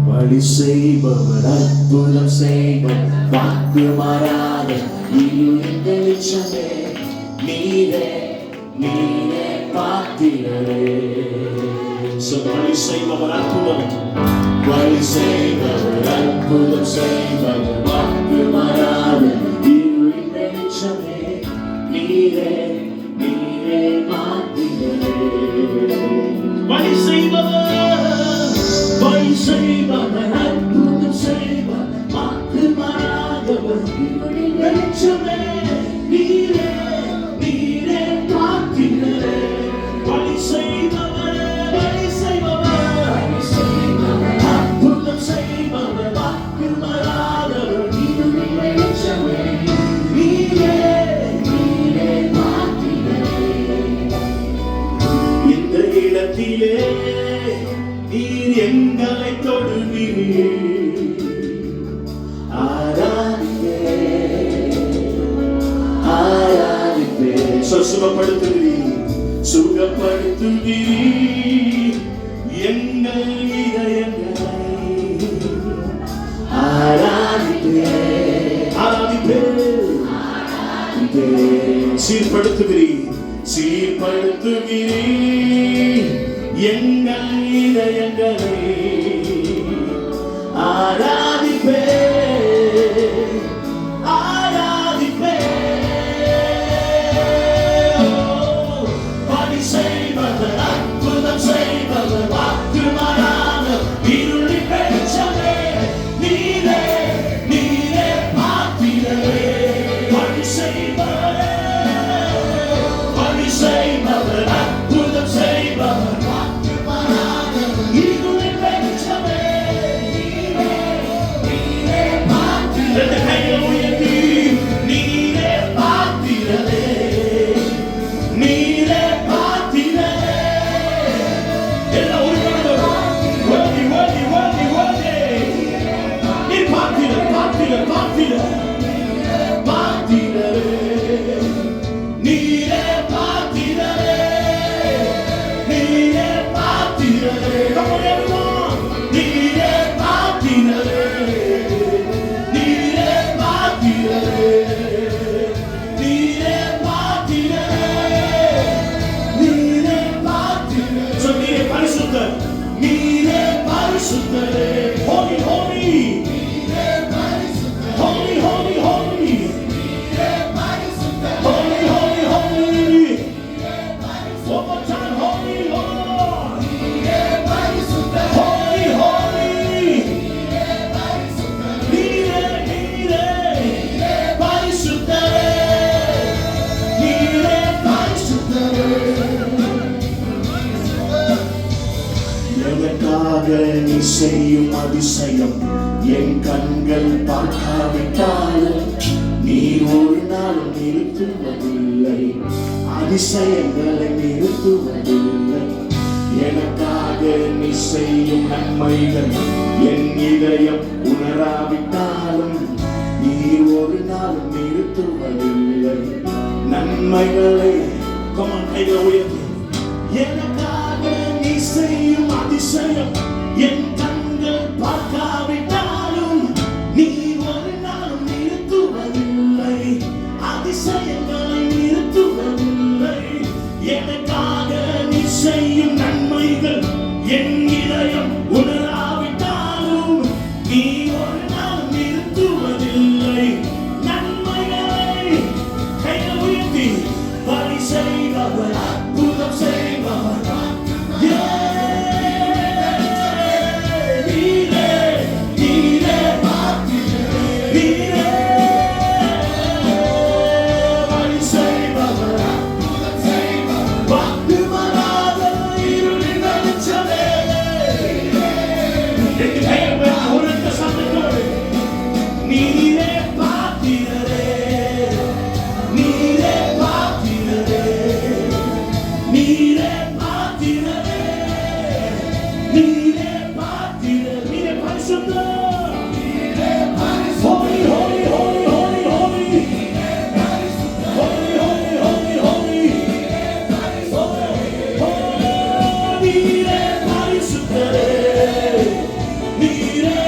வழி செய்பவர், அற்புதம் செய்பவர், வாக்கு மாறாத இருளின் வெளிச்சமே, நீரே நீரே பாத்திரரே. வழி செய்பவர், அற்புதம், வழி செய்பவர், அற்புதம் செய்பவர், வாக்கு மாறாத இருளின் வெளிச்சமே, நீரே நீரே பாத்திரரே. வழி செய்பவர், வழி செய்பவர், அற்புதம் செய்பவர், வாக்கு மாறாதவர் இருளின் வெளிச்சமே, நீரே நீரே பாத்திரரே. வழி செய்பவர், வழி செய்பவர், அற்புதம் செய்பவர், வாக்கு மாறாதவர் இருளின் வெளிச்சமே, நீரே நீரே பாத்திரரே. இந்த இடத்திலே நீர் எங்களை தொடுவீர், ஆராதிப்பே ஆராதிப்பே. சுகப்படுத்துவீர், சுகப்படுத்துவீர் எங்கள் இதயங்களை, ஆராதிப்பே ஆராதிப்பே ஆராதிப்பே. சீர்படுத்துவீர், சீர்படுத்துவீர் எங்கள் இதயங்களை, ஆராதிப்பே ஆராதிப்பே. வழி செய்பவர், அற்புதம் செய்பவர், வாக்கு மாறாத இருளின் வெளிச்சமே, நீரே நீரே பாத்திரரே. வழி செய்பவர், வழி செய்பவர், அற்புதம் செய்பவர், இருளின் வெளிச்சமே, நீரே நீரே பாத்திரரே. ரெண்டு கைகளை உயர்த்தி, நீரே பாத்திரரே, நீரே பாத்திரரே. எல்லாம் உருவானவர், worthy worthy worthy worthy. நீ பாத்திரர் பாத்திரர் பாத்திரர் பாத்திரரே, நீரே பாத்திரரே, நீரே பாத்திரரே. Come on everyone, நீரே பாத்திரரே, நீரே பாத்திரரே, நீரே பாத்திரரே, நீரே பாத்திரரே. So நீரே பரிசுத்தர், நீரே பரிசுத்தரே. Holy holy, நீரே பரிசுத்தர், holy holy holy, நீரே பரிசுத்தர், holy holy holy, நீரே பரிசுத்தர். One more time, holy Lord, நீரே பரிசுத்தர், holy holy, நீரே பரிசுத்தர், நீரே நீரே நீரே பரிசுத்தரே, நீரே பரிசுத்தரே. எனக்காக நீ செய்யும் அதிசயம் என் கண்கள் பார்க்காவிட்டாலும் நீர் ஒரு நாளும் நிறுத்துவதில்லை, அதிசயங்களை நிறுத்துவதில்லை. எனக்காக நீ செய்யும் நன்மைகள் என் இதயம் உணராவிட்டாலும் நீர் ஒரு நாளும் நிறுத்துவதில்லை நன்மைகளை. Come on, கைகளை உயர்த்தி. எனக்காக நீ செய்யும் அதிசயம் என் கண்கள் பார்க்காவிட்டாலும் நீர் ஒரு நாளும் நிறுத்துவதில்லை, அதிசயங்களை நிறுத்துவதில்லை. எனக்காக நீ செய்யும் நன்மைகள் என் இதயம் உணராவிட்டாலும் நீ ஒரு நாள் நிறுத்துவதில்லை.